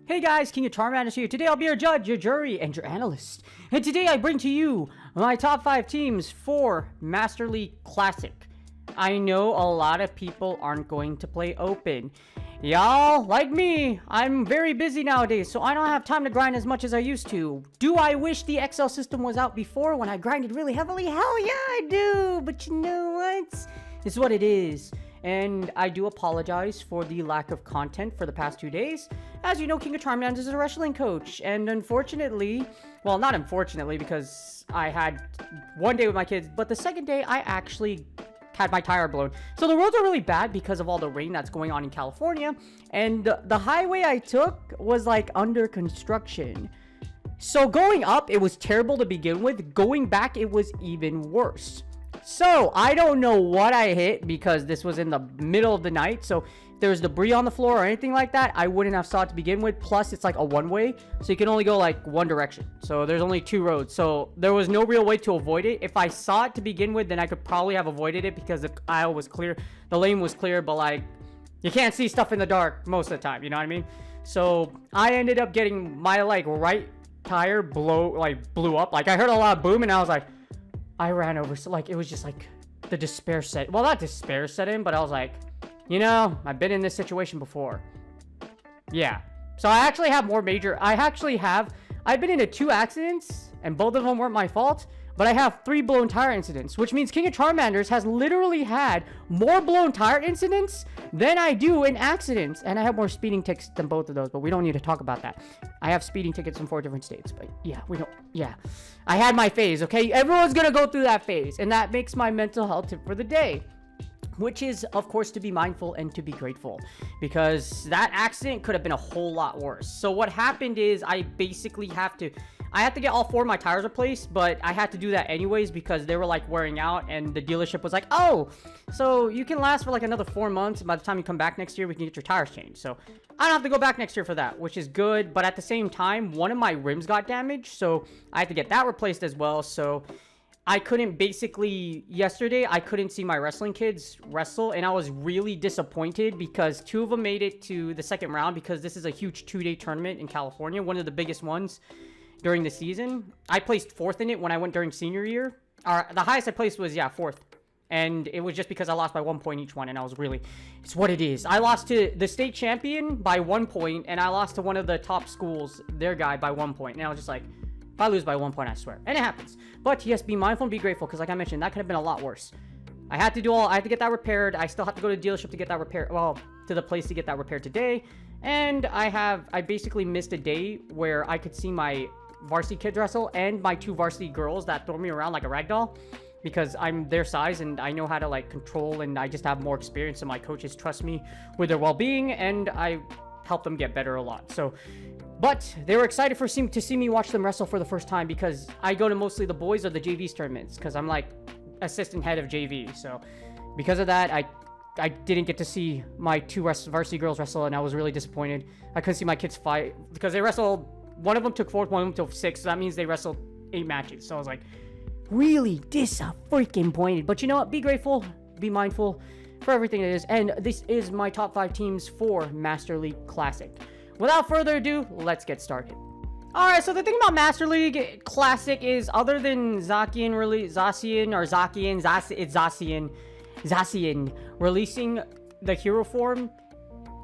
Hey guys, King of Charmanders here. Today I'll be your judge, your jury, and your analyst. And today I bring to you my top 5 teams for Master League Classic. I know a lot of people aren't going to play Open. Y'all, like me, I'm very busy nowadays, so I don't have time to grind as much as I used to. Do I wish the XL system was out before when I grinded really heavily? Hell yeah, I do! But you know what? It's what it is. And I do apologize for the lack of content for the past 2 days. As you know, King of Charmanders is a wrestling coach, and unfortunately, well, not unfortunately, because I had one day with my kids, but the second day I actually had my tire blown. So the roads are really bad because of all the rain that's going on in California, and the highway I took was like under construction. So going up, it was terrible to begin with. Going back, it was even worse. So, I don't know what I hit because this was in the middle of the night. So, if there was debris on the floor or anything like that, I wouldn't have saw it to begin with. Plus, it's like a one-way. So, you can only go like one direction. So, there's only 2 roads. So, there was no real way to avoid it. If I saw it to begin with, then I could probably have avoided it because the aisle was clear. The lane was clear, but like, you can't see stuff in the dark most of the time. You know what I mean? So, I ended up getting my like right tire blew up. Like, I heard a lot of boom and I was like, I ran over, so like, it was just like the despair set. Well, not despair set in, but I was like, you know, I've been in this situation before. Yeah. So I actually have more major, I've been into 2 accidents, and both of them weren't my fault, but I have 3 blown tire incidents, which means King of Charmanders has literally had more blown tire incidents than I do in accidents, and I have more speeding tickets than both of those, but we don't need to talk about that. I have speeding tickets in 4 different states, but yeah, I had my phase, okay? Everyone's gonna go through that phase, and that makes my mental health tip for the day, which is, of course, to be mindful and to be grateful, because that accident could have been a whole lot worse. So what happened is I basically have to get all 4 of my tires replaced, but I had to do that anyways because they were like wearing out, and the dealership was like, oh, so you can last for like another 4 months, and by the time you come back next year, we can get your tires changed. So I don't have to go back next year for that, which is good, but at the same time, one of my rims got damaged, so I had to get that replaced as well. So I couldn't yesterday, I couldn't see my wrestling kids wrestle, and I was really disappointed because 2 of them made it to the second round because this is a huge 2-day tournament in California, one of the biggest ones during the season. I placed 4th in it when I went during senior year. The highest I placed was, 4th. And it was just because I lost by 1 point each one, and I was really, it's what it is. I lost to the state champion by 1 point, and I lost to one of the top schools, their guy, by 1 point. And I was just like, if I lose by 1 point, I swear. And it happens. But yes, be mindful and be grateful, because like I mentioned, that could have been a lot worse. I had to get that repaired. I still have to go to the dealership to get that repaired. Well, to the place to get that repaired today. And I basically missed a day where I could see my varsity kids wrestle and my 2 varsity girls that throw me around like a rag doll, because I'm their size and I know how to like control, and I just have more experience, and my coaches trust me with their well-being, and I help them get better a lot. So, but they were excited to see me watch them wrestle for the first time, because I go to mostly the boys or the JVs tournaments, because I'm like assistant head of JV. So because of that, I didn't get to see my 2 varsity girls wrestle, and I was really disappointed. I couldn't see my kids fight because they wrestled. One of them took 4th, one of them took 6th. So that means they wrestled 8 matches. So I was like, really disappointed. But you know what? Be grateful. Be mindful for everything it is. And this is my top 5 teams for Master League Classic. Without further ado, let's get started. Alright, so the thing about Master League Classic is, other than Zacian releasing the hero form,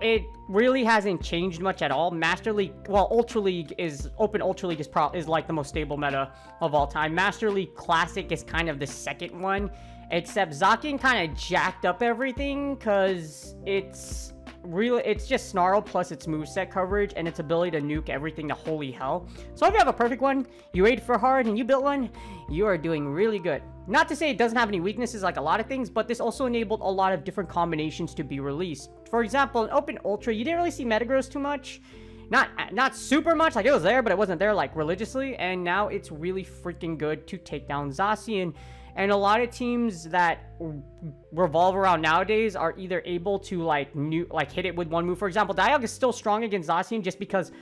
it really hasn't changed much at all. Master League, well, Ultra League is like the most stable meta of all time. Master League Classic is kind of the second one, except Zacian kind of jacked up everything, because it's just Snarl plus its moveset coverage and its ability to nuke everything to holy hell. So if you have a perfect one, you raid for hard, and you built one, you are doing really good. Not to say it doesn't have any weaknesses like a lot of things, but this also enabled a lot of different combinations to be released. For example, in Open Ultra, you didn't really see Metagross too much. Not super much, like it was there, but it wasn't there like religiously, and now it's really freaking good to take down Zacian. And a lot of teams that revolve around nowadays are either able to like hit it with one move. For example, Dialga is still strong against Zacian just because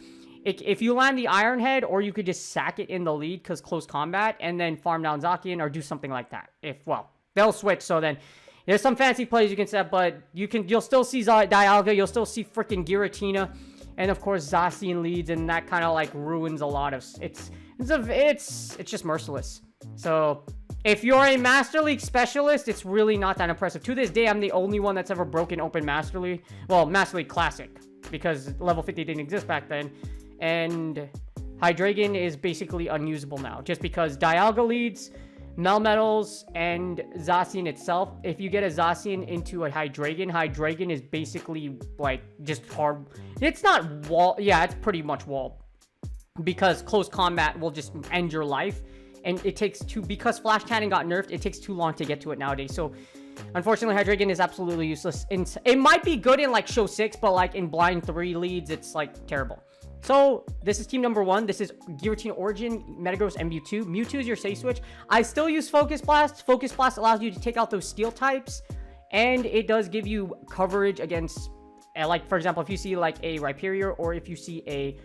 if you land the Iron Head, or you could just sack it in the lead because close combat and then farm down Zacian or do something like that. Well, they'll switch, so then there's some fancy plays you can set, but you'll still see Dialga, you'll still see freaking Giratina, and of course Zacian leads, and that kind of like ruins a lot of it's just merciless. So if you're a Master League specialist, it's really not that impressive. To this day, I'm the only one that's ever broken open Master League. Well, Master League Classic, because level 50 didn't exist back then. And Hydreigon is basically unusable now, just because Dialga leads, Melmetals, and Zacian itself. If you get a Zacian into a Hydreigon is basically like just hard. It's not wall. Yeah, it's pretty much wall, because close combat will just end your life. And it takes because Flash Cannon got nerfed, it takes too long to get to it nowadays. So, unfortunately, Hydreigon is absolutely useless. It might be good in, like, Show 6, but, like, in Blind 3 leads, it's, like, terrible. So, this is team number 1. This is Giratina Origin, Metagross, and Mewtwo. Mewtwo is your safe switch. I still use Focus Blast. Focus Blast allows you to take out those Steel types, and it does give you coverage against, like, for example, if you see, like, a Rhyperior, or if you see a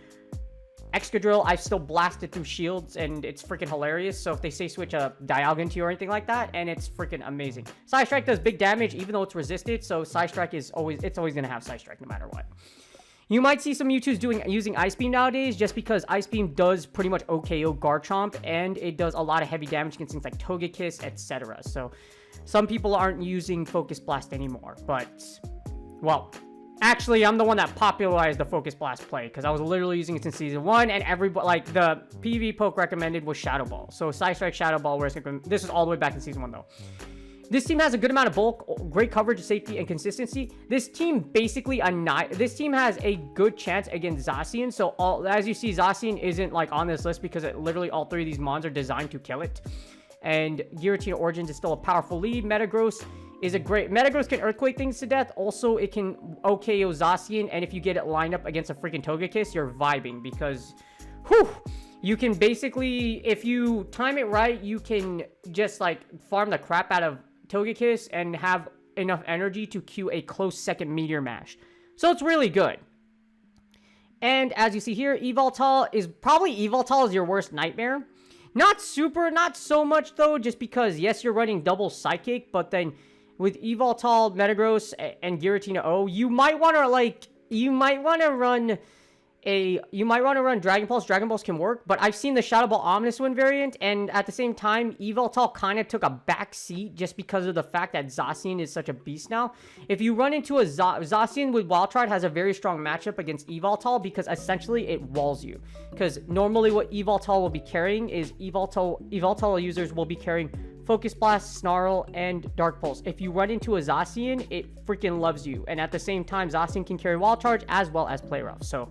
Excadrill, I've still blasted through shields, and it's freaking hilarious. So if they say switch a Dialga into you or anything like that, and it's freaking amazing. Side Strike does big damage, even though it's resisted. So Side Strike is always gonna have Side Strike no matter what. You might see some Mewtwo's using Ice Beam nowadays, just because Ice Beam does pretty much OKO Garchomp, and it does a lot of heavy damage against things like Togekiss, etc. So some people aren't using Focus Blast anymore, but well. Actually, I'm the one that popularized the Focus Blast play, because I was literally using it since Season 1, and everybody, like, the PvP poke recommended was Shadow Ball. So, Side Strike, Shadow Ball, this is all the way back in Season 1, though. This team has a good amount of bulk, great coverage, safety, and consistency. This team basically, this team has a good chance against Zacian. So, as you see, Zacian isn't, like, on this list, because literally all 3 of these mons are designed to kill it. And Giratina Origins is still a powerful lead. Metagross is a great... Metagross can Earthquake things to death. Also, it can OKO Zacian. And if you get it lined up against a freaking Togekiss, you're vibing. Because, whew, you can basically... If you time it right, you can just, like, farm the crap out of Togekiss and have enough energy to queue a close second Meteor Mash. So, it's really good. And as you see here, Yveltal is your worst nightmare. Not so much, though, just because, yes, you're running double Psychic, but then with Yveltal, Metagross, and Giratina O, you might want to run Dragon Pulse. Dragon Pulse can work, but I've seen the Shadow Ball Omnis Wind variant, and at the same time, Yveltal kind of took a back seat just because of the fact that Zacian is such a beast now. If you run into a Zacian with Wild Charge has a very strong matchup against Yveltal, because essentially it walls you. Because normally what Yveltal will be carrying is Yveltal users will be carrying Focus Blast, Snarl, and Dark Pulse. If you run into a Zacian, it freaking loves you. And at the same time, Zacian can carry Wild Charge as well as Play Rough. So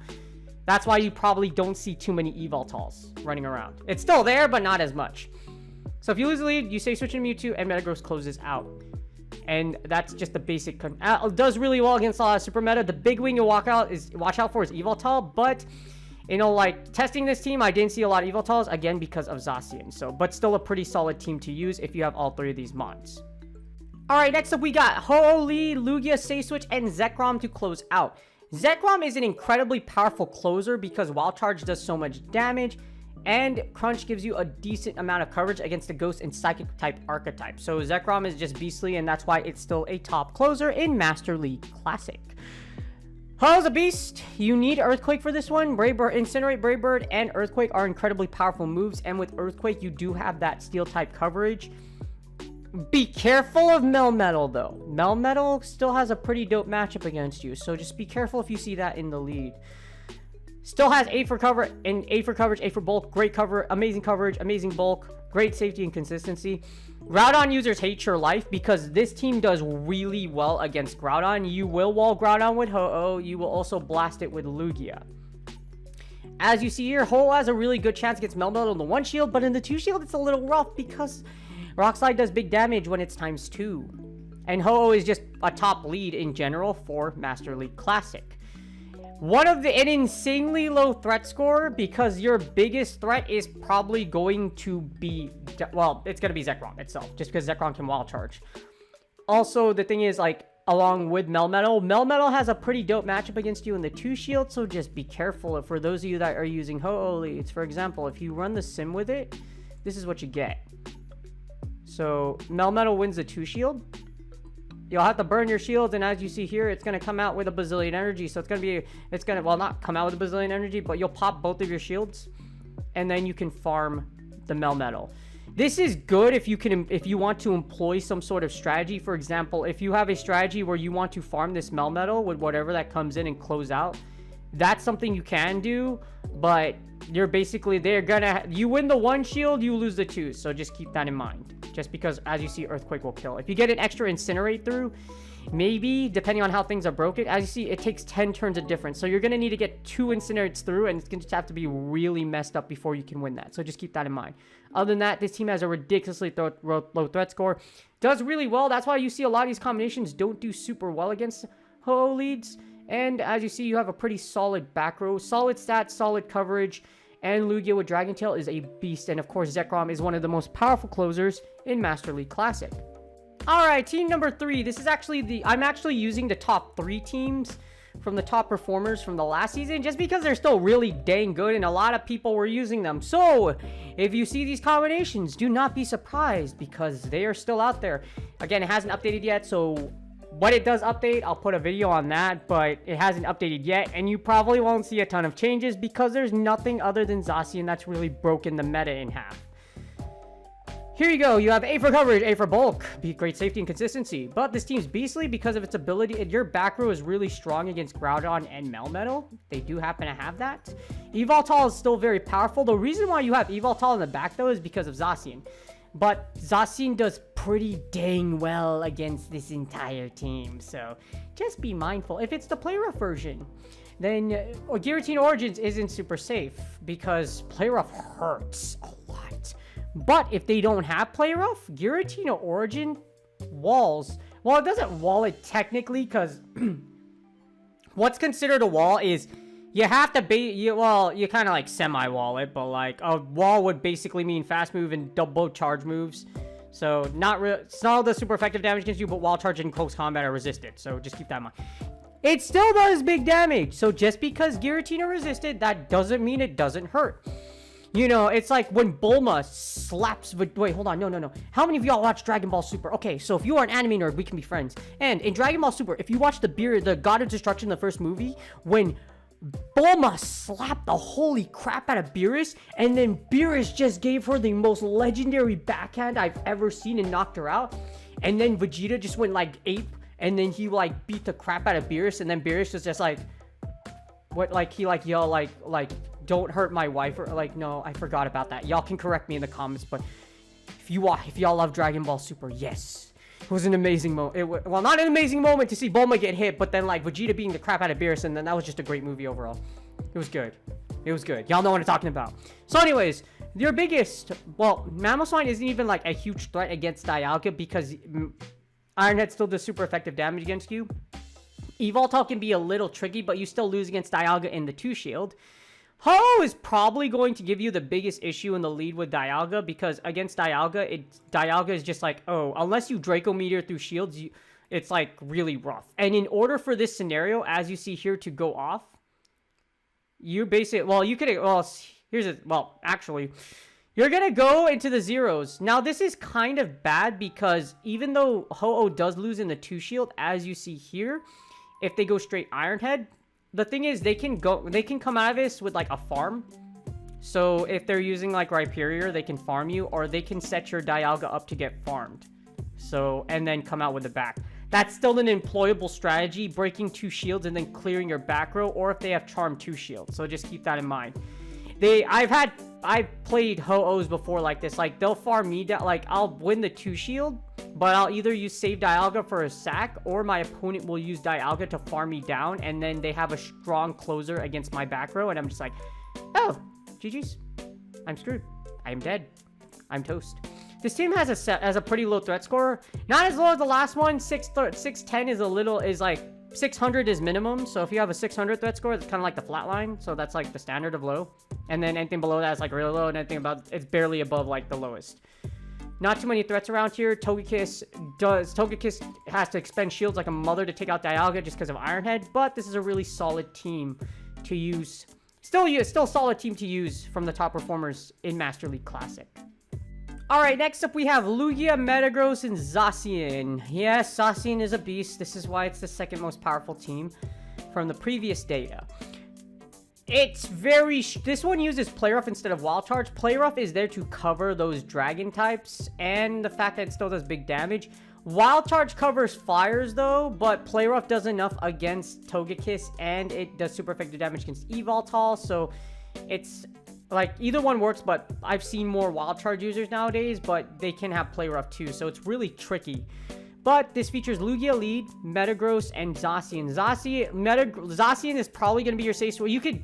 that's why you probably don't see too many Yveltals running around. It's still there, but not as much. So if you lose the lead, you say switch to Mewtwo, and Metagross closes out. And that's just the basic... does really well against Super Meta. The big wing you watch out for is Yveltal, but... You know, like, testing this team, I didn't see a lot of Yveltals, again, because of Zacian. So, but still a pretty solid team to use if you have all 3 of these mons. Alright, next up we got Ho-Oh, Lugia, Safe Switch, and Zekrom to close out. Zekrom is an incredibly powerful closer because Wild Charge does so much damage, and Crunch gives you a decent amount of coverage against the Ghost and Psychic type archetype. So Zekrom is just beastly, and that's why it's still a top closer in Master League Classic. Ho-Oh's a beast. You need Earthquake for this one. Incinerate, Brave Bird, and Earthquake are incredibly powerful moves, and with Earthquake, you do have that Steel type coverage. Be careful of Melmetal, though. Melmetal still has a pretty dope matchup against you, so just be careful if you see that in the lead. Still has A for cover, and A for coverage, A for bulk, great cover, amazing coverage, amazing bulk, great safety and consistency. Groudon users hate your life because this team does really well against Groudon. You will wall Groudon with Ho-Oh. You will also blast it with Lugia. As you see here, Ho-Oh has a really good chance against Melmetal in the 1 shield, but in the 2 shield, it's a little rough because Rock Slide does big damage when it's ×2. And Ho-Oh is just a top lead in general for Master League Classic. an insanely low threat score, because your biggest threat is probably going to be, well, it's going to be Zekrom itself, just because Zekrom can wild charge. Also, the thing is, like, along with Melmetal has a pretty dope matchup against you in the 2-shield, so just be careful. For those of you that are using Ho-Oh leads, for example, if you run the sim with it, this is what you get. So, Melmetal wins the 2-shield. You'll have to burn your shields, and as you see here, it's going to come out with a bazillion energy. So it's going to, well, not come out with a bazillion energy, but you'll pop both of your shields, and then you can farm the Melmetal. This is good if you want to employ some sort of strategy. For example, if you have a strategy where you want to farm this Melmetal with whatever that comes in and close out, that's something you can do, but you win the 1 shield, you lose the 2, so just keep that in mind. Just because, as you see, Earthquake will kill. If you get an extra Incinerate through, maybe, depending on how things are broken, as you see, it takes 10 turns of difference. So you're going to need to get 2 Incinerates through, and it's going to have to be really messed up before you can win that. So just keep that in mind. Other than that, this team has a ridiculously low threat score. Does really well. That's why you see a lot of these combinations don't do super well against Ho-Oh leads. And as you see, you have a pretty solid back row. Solid stats, solid coverage. And Lugia with Dragon Tail is a beast. And of course, Zekrom is one of the most powerful closers in Master League Classic. Alright, team number 3. This is actually I'm actually using the top 3 teams from the top performers from the last season, just because they're still really dang good and a lot of people were using them. So, if you see these combinations, do not be surprised, because they are still out there. Again, it hasn't updated yet, so when it does update, I'll put a video on that, but it hasn't updated yet, and you probably won't see a ton of changes because there's nothing other than Zacian that's really broken the meta in half. Here you go. You have A for coverage, A for bulk, great safety and consistency. But this team's beastly because of its ability. Your back row is really strong against Groudon and Melmetal. They do happen to have that. Yveltal is still very powerful. The reason why you have Yveltal in the back, though, is because of Zacian. But Zacian does pretty dang well against this entire team. So just be mindful. If it's the play rough version, then Giratina Origins isn't super safe because play rough hurts a lot. But if they don't have play rough, Giratina Origin walls. Well, it doesn't wall it technically, because what's considered a wall is you have to you kind of like semi-wall it, but like a wall would basically mean fast move and double charge moves. So it's not all the super effective damage against you, but wall charge and close combat are resisted. So just keep that in mind. It still does big damage. So just because Giratina resisted, that doesn't mean it doesn't hurt. You know, it's like when Bulma slaps... Wait, hold on. No. How many of y'all watch Dragon Ball Super? Okay, so if you are an anime nerd, we can be friends. And in Dragon Ball Super, if you watch the God of Destruction, the first movie, when Bulma slapped the holy crap out of Beerus, and then Beerus just gave her the most legendary backhand I've ever seen and knocked her out. And then Vegeta just went like ape, and then he like beat the crap out of Beerus, and then Beerus was just like... What, like, he like yelled like... Don't hurt my wife, or like, no, I forgot about that. Y'all can correct me in the comments, but if y'all love Dragon Ball Super, yes, it was an amazing moment. Well, not an amazing moment to see Bulma get hit, but then like Vegeta beating the crap out of Beerus, and then that was just a great movie overall. It was good. It was good. Y'all know what I'm talking about. So anyways, your biggest, well, Mamoswine isn't even like a huge threat against Dialga because Ironhead still does super effective damage against you. Yveltal can be a little tricky, but you still lose against Dialga in the 2-shield. Ho is probably going to give you the biggest issue in the lead with Dialga, because against Dialga, Dialga is just like, oh, unless you Draco Meteor through shields, it's like really rough. And in order for this scenario, as you see here, to go off, you basically, actually, you're going to go into the zeros. Now, this is kind of bad because even though Ho-Oh does lose in the 2-shield, as you see here, if they go straight Ironhead, the thing is, they can come out of this with like a farm. So if they're using like Rhyperior, they can farm you, or they can set your Dialga up to get farmed. So, and then come out with the back. That's still an employable strategy, breaking 2 shields and then clearing your back row, or if they have Charm 2 shields. So just keep that in mind. I've played Ho-Ohs before like this. Like, they'll farm me down. Like, I'll win the 2 shield, but I'll either use Save Dialga for a sack, or my opponent will use Dialga to farm me down, and then they have a strong closer against my back row, and I'm just like, oh, GG's. I'm screwed. I am dead. I'm toast. This team has a pretty low threat score. Not as low as the last one. 610 is 600 is minimum, so if you have a 600 threat score, it's kind of like the flat line, so that's like the standard of low. And then anything below that is like really low, and anything above, it's barely above like the lowest. Not too many threats around here. Togekiss has to expend shields like a mother to take out Dialga just because of Iron Head, but this is a really solid team to use. Still a solid team to use from the top performers in Master League Classic. Alright, next up we have Lugia, Metagross, and Zacian. Yes, Zacian is a beast. This is why it's the second most powerful team from the previous data. It's very... This one uses Play Rough instead of Wild Charge. Play Rough is there to cover those dragon types and the fact that it still does big damage. Wild Charge covers fires though, but Play Rough does enough against Togekiss and it does super effective damage against Evoltal, so it's... Like, either one works, but I've seen more Wild Charge users nowadays, but they can have Play Rough too, so it's really tricky. But this features Lugia lead, Metagross, and Zacian. Zacian is probably going to be your safe. So you could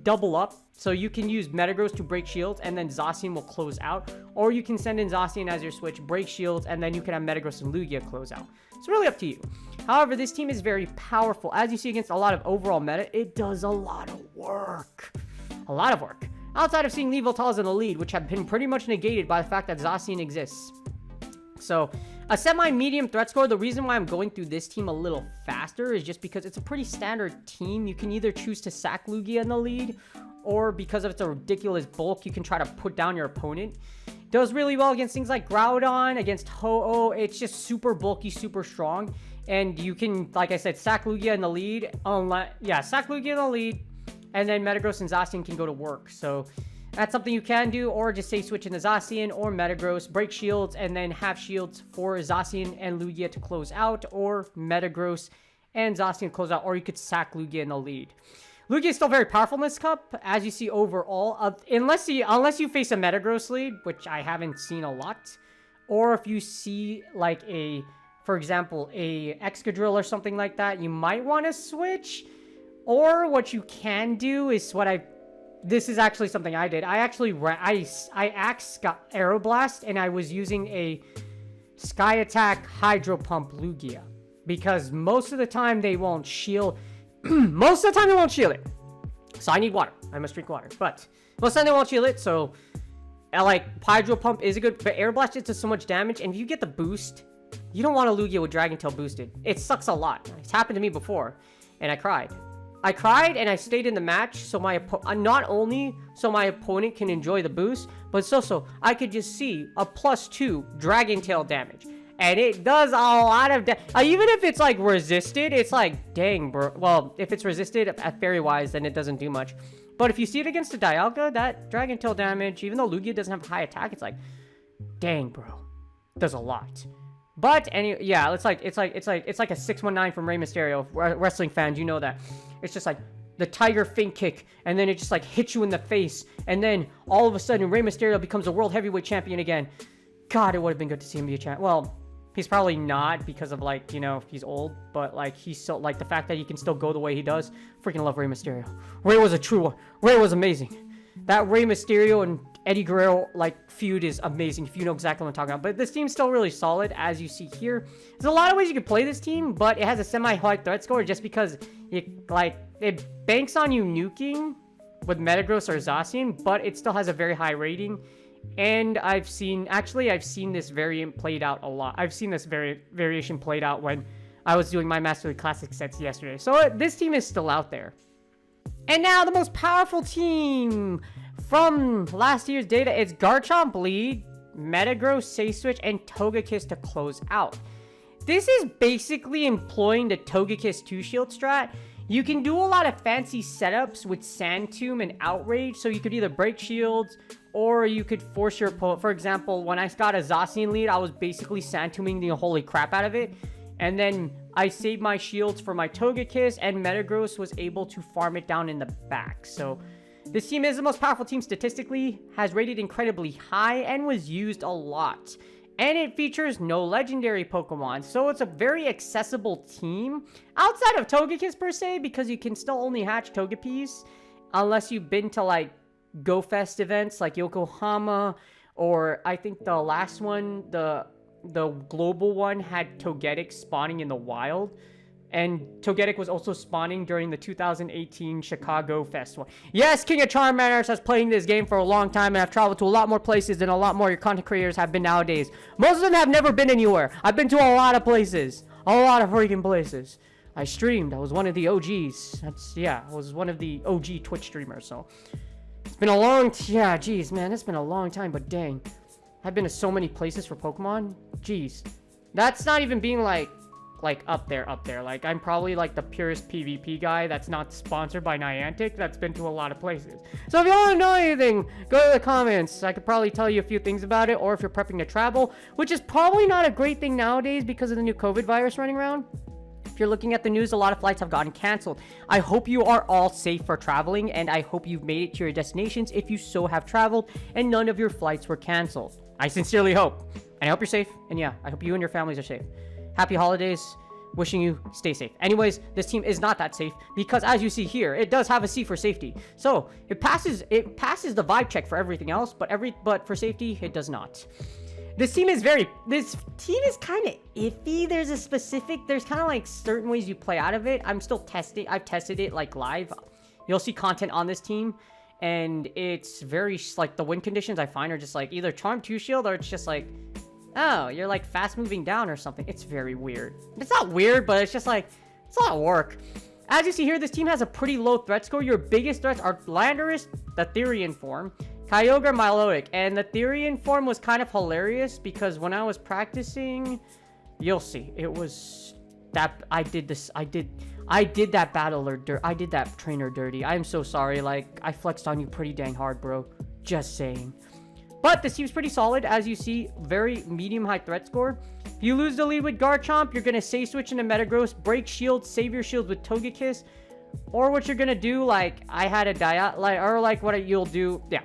double up, so you can use Metagross to break shields, and then Zacian will close out. Or you can send in Zacian as your switch, break shields, and then you can have Metagross and Lugia close out. It's really up to you. However, this team is very powerful. As you see against a lot of overall meta, it does a lot of work. A lot of work. Outside of seeing Evoltals in the lead, which have been pretty much negated by the fact that Zacian exists. So, a semi-medium threat score, the reason why I'm going through this team a little faster is just because it's a pretty standard team. You can either choose to sack Lugia in the lead, or because of its a ridiculous bulk, you can try to put down your opponent. Does really well against things like Groudon, against Ho-Oh. It's just super bulky, super strong. And you can, like I said, sack Lugia in the lead. Sack Lugia in the lead. And then Metagross and Zacian can go to work. So that's something you can do. Or just say switch into Zacian or Metagross. Break shields and then have shields for Zacian and Lugia to close out. Or Metagross and Zacian close out. Or you could sack Lugia in the lead. Lugia is still very powerful in this cup. As you see overall. Unless you face a Metagross lead. Which I haven't seen a lot. Or if you see like for example, a Excadrill or something like that. You might want to switch. Or what you can do is this is actually something I did. I axed Aeroblast and I was using a Sky Attack Hydro Pump Lugia. Because most of the time they won't shield. Most of the time they won't shield it. So I need water. I must drink water. But most of the time they won't shield it. So like Hydro Pump is a good, but Aeroblast does so much damage. And if you get the boost, you don't want a Lugia with Dragon Tail boosted. It sucks a lot. It's happened to me before. And I cried. I cried and I stayed in the match so not only so my opponent can enjoy the boost, but it's also I could just see a +2 Dragon Tail damage. And it does a lot of damage. Even if it's like resisted, it's like, dang, bro. Well, if it's resisted at Fairy-wise, then it doesn't do much. But if you see it against the Dialga, that Dragon Tail damage, even though Lugia doesn't have high attack, it's like, dang, bro. Does a lot. But anyway, yeah, it's like a 619 from Rey Mysterio. Wrestling fans, you know that. It's just like the Tiger Feint Kick, and then it just like hits you in the face, and then all of a sudden Rey Mysterio becomes a world heavyweight champion again. God, it would have been good to see him be a champ. Well, he's probably not because of like, you know, he's old, but like he's still like the fact that he can still go the way he does. Freaking love Rey Mysterio. Rey was a true one. Rey was amazing. That Rey Mysterio and Eddie Guerrero like feud is amazing if you know exactly what I'm talking about. But this team's still really solid, as you see here. There's a lot of ways you can play this team, but it has a semi-high threat score just because it banks on you nuking with Metagross or Zacian, but it still has a very high rating. And I've seen this variant played out a lot. I've seen this variation played out when I was doing my Master League Classic sets yesterday. So this team is still out there. And now the most powerful team from last year's data is Garchomp lead, Metagross, Safe Switch, and Togekiss to close out. This is basically employing the Togekiss 2-shield strat. You can do a lot of fancy setups with Sand Tomb and Outrage, so you could either break shields or you could force your opponent. For example, when I got a Zacian lead, I was basically Sand Tombing the holy crap out of it. And then I saved my shields for my Togekiss, and Metagross was able to farm it down in the back. So this team is the most powerful team statistically, has rated incredibly high, and was used a lot. And it features no legendary Pokemon, so it's a very accessible team. Outside of Togekiss per se, because you can still only hatch Togepi's, unless you've been to like Go Fest events like Yokohama, or I think the last one, the global one had Togetic spawning in the wild. And Togetic was also spawning during the 2018 Chicago Festival. Yes, King of Charmanders has played this game for a long time, and I've traveled to a lot more places than a lot more your content creators have been nowadays. Most of them have never been anywhere. I've been to a lot of places. A lot of freaking places. I streamed. I was one of the OGs. I was one of the OG Twitch streamers, so. It's been a long, yeah, geez, man, it's been a long time, but dang. I've been to so many places for Pokemon. Jeez. That's not even being like up there. Like, I'm probably like the purest PvP guy that's not sponsored by Niantic that's been to a lot of places. So if you want to know anything, go to the comments. I could probably tell you a few things about it, or if you're prepping to travel, which is probably not a great thing nowadays because of the new COVID virus running around. If you're looking at the news, a lot of flights have gotten canceled. I hope you are all safe for traveling, and I hope you've made it to your destinations if you so have traveled and none of your flights were canceled. I sincerely hope. And I hope you're safe. And yeah, I hope you and your families are safe. Happy holidays. Wishing you stay safe. Anyways, this team is not that safe because, as you see here, it does have a C for safety. So it passes the vibe check for everything else, but for safety, it does not. This team is kind of iffy. There's kind of like certain ways you play out of it. I'm still testing. I've tested it like live. You'll see content on this team, and it's very like the win conditions I find are just like either Charm 2 Shield or it's just like, oh, you're like fast moving down or something. It's very weird. It's not weird, but it's just like, it's a lot of work. As you see here, this team has a pretty low threat score. Your biggest threats are Landorus, the Therian form, Kyogre, Milotic, and the Therian form was kind of hilarious because when I was practicing, you'll see, it was that I did that battler, I did that trainer dirty. I'm so sorry. Like, I flexed on you pretty dang hard, bro. Just saying. But this team's pretty solid, as you see, very medium-high threat score. If you lose the lead with Garchomp, you're going to safe switch into Metagross, break shield, save your shield with Togekiss, or what you're going to do, like, I had a or like what you'll do, yeah,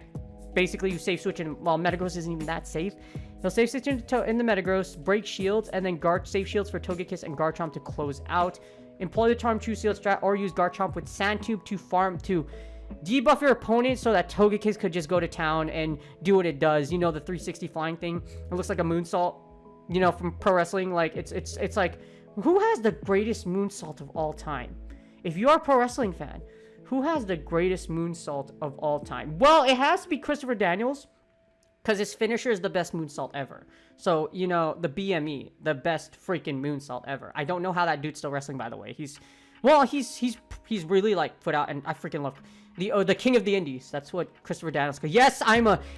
basically you safe switch in, well, Metagross isn't even that safe. You'll safe switch in the Metagross, break shields, and then save shields for Togekiss and Garchomp to close out. Employ the Charm 2 Shield strat, or use Garchomp with Sand Tube to debuff your opponent so that Togekiss could just go to town and do what it does. You know, the 360 flying thing. It looks like a moonsault, you know, from pro wrestling. Like, it's like, who has the greatest moonsault of all time? If you are a pro wrestling fan, who has the greatest moonsault of all time? Well, it has to be Christopher Daniels, because his finisher is the best moonsault ever. So, you know, the BME, the best freaking moonsault ever. I don't know how that dude's still wrestling, by the way. He's really, like, put out, and I freaking love the King of the Indies. That's what Christopher Daniels goes. Yes,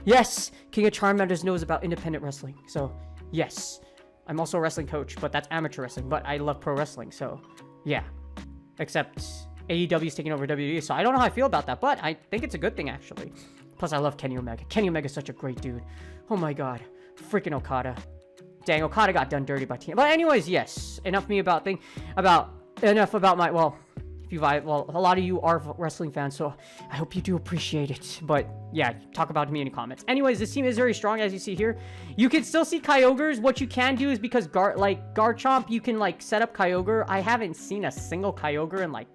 yes, King of Charmanders knows about independent wrestling. So, yes. I'm also a wrestling coach, but that's amateur wrestling. But I love pro wrestling, so, yeah. Except AEW's taking over WWE, so I don't know how I feel about that, but I think it's a good thing, actually. Plus, I love Kenny Omega. Kenny Omega's such a great dude. Oh my god. Freaking Okada. Dang, Okada got done dirty by team. But anyways, yes. Enough about my, well, a lot of you are wrestling fans, so I hope you do appreciate it. But yeah, talk about me in the comments. Anyways, this team is very strong, as you see here. You can still see Kyogres. What you can do is, because Garchomp, you can like set up Kyogre. I haven't seen a single Kyogre in like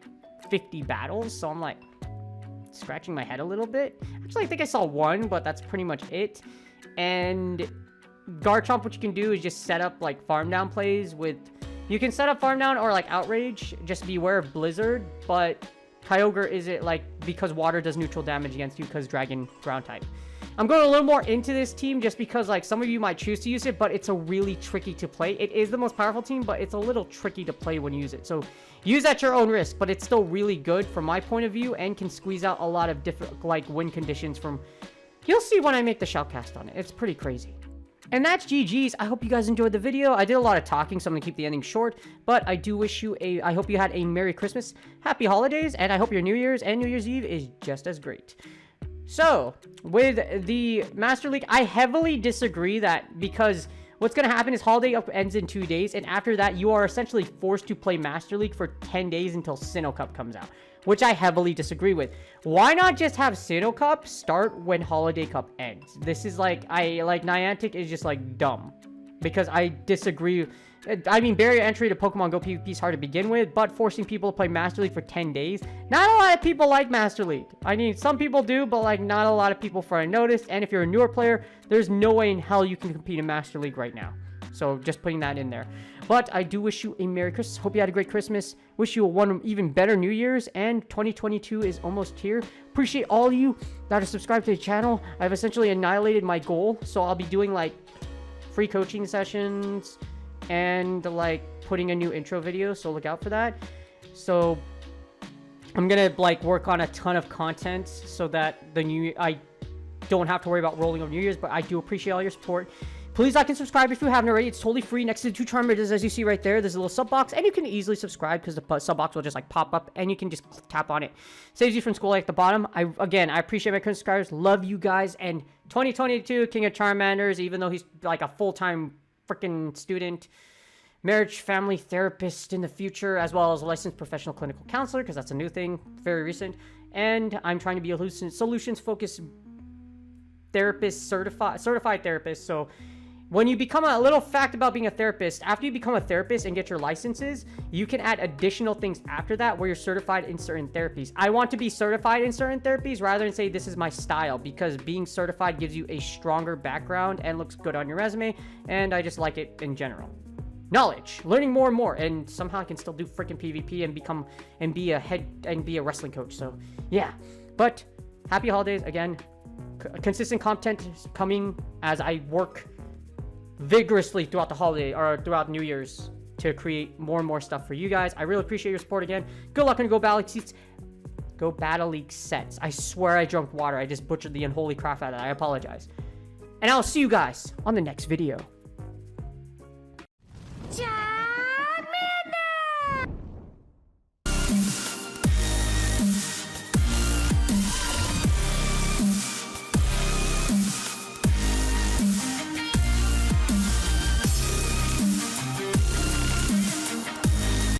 50 battles, so I'm like scratching my head a little bit. Actually, I think I saw one, but that's pretty much it. And Garchomp, what you can do is just set up like farm down plays with, you can set up farm down or like outrage, just beware of Blizzard. But Kyogre is it like, because water does neutral damage against you because dragon ground type. I'm going a little more into this team just because like some of you might choose to use it, but it's a really tricky to play. It is the most powerful team, but it's a little tricky to play when you use it. So use at your own risk, but it's still really good from my point of view and can squeeze out a lot of different like win conditions from, you'll see when I make the shoutcast on it. It's pretty crazy. And that's GG's. I hope you guys enjoyed the video. I did a lot of talking, so I'm going to keep the ending short. But I do wish you I hope you had a Merry Christmas, Happy Holidays, and I hope your New Year's and New Year's Eve is just as great. So, with the Master League, I heavily disagree that, because what's going to happen is Holiday Up ends in 2 days, and after that, you are essentially forced to play Master League for 10 days until Sinnoh Cup comes out, which I heavily disagree with. Why not just have Sinnoh Cup start when Holiday Cup ends? This is like, Niantic is just like dumb, because I disagree. I mean, barrier entry to Pokemon Go PvP is hard to begin with, but forcing people to play Master League for 10 days, not a lot of people like Master League. I mean, some people do, but like not a lot of people for I noticed. And if you're a newer player, there's no way in hell you can compete in Master League right now. So just putting that in there. But I do wish you a Merry Christmas. Hope you had a great Christmas. Wish you a one even better New Year's. And 2022 is almost here. Appreciate all of you that are subscribed to the channel. I've essentially annihilated my goal. So I'll be doing like free coaching sessions and like putting a new intro video. So look out for that. So I'm gonna like work on a ton of content so that I don't have to worry about rolling on New Year's, but I do appreciate all your support. Please like and subscribe if you haven't already. It's totally free. Next to the 2 charm ridges, as you see right there, there's a little sub box, and you can easily subscribe because the sub box will just like pop up, and you can just tap on it. Saves you from school like at the bottom. I appreciate my current subscribers. Love you guys. And 2022 King of Charmanders, even though he's like a full-time freaking student, marriage, family therapist in the future, as well as a licensed professional clinical counselor, because that's a new thing, very recent. And I'm trying to be a solutions-focused therapist, certified therapist. So when you become a little fact about being a therapist, after you become a therapist and get your licenses, you can add additional things after that where you're certified in certain therapies. I want to be certified in certain therapies rather than say this is my style, because being certified gives you a stronger background and looks good on your resume, and I just like it in general. Knowledge, learning more and more, and somehow I can still do freaking PvP and be a wrestling coach. So yeah, but happy holidays again. Consistent content is coming as I work vigorously throughout the holiday or throughout New Year's to create more and more stuff for you guys. I really appreciate your support again. Good luck on Go Battle League sets. I swear I drank water. I just butchered the unholy crap out of that. I apologize. And I'll see you guys on the next video.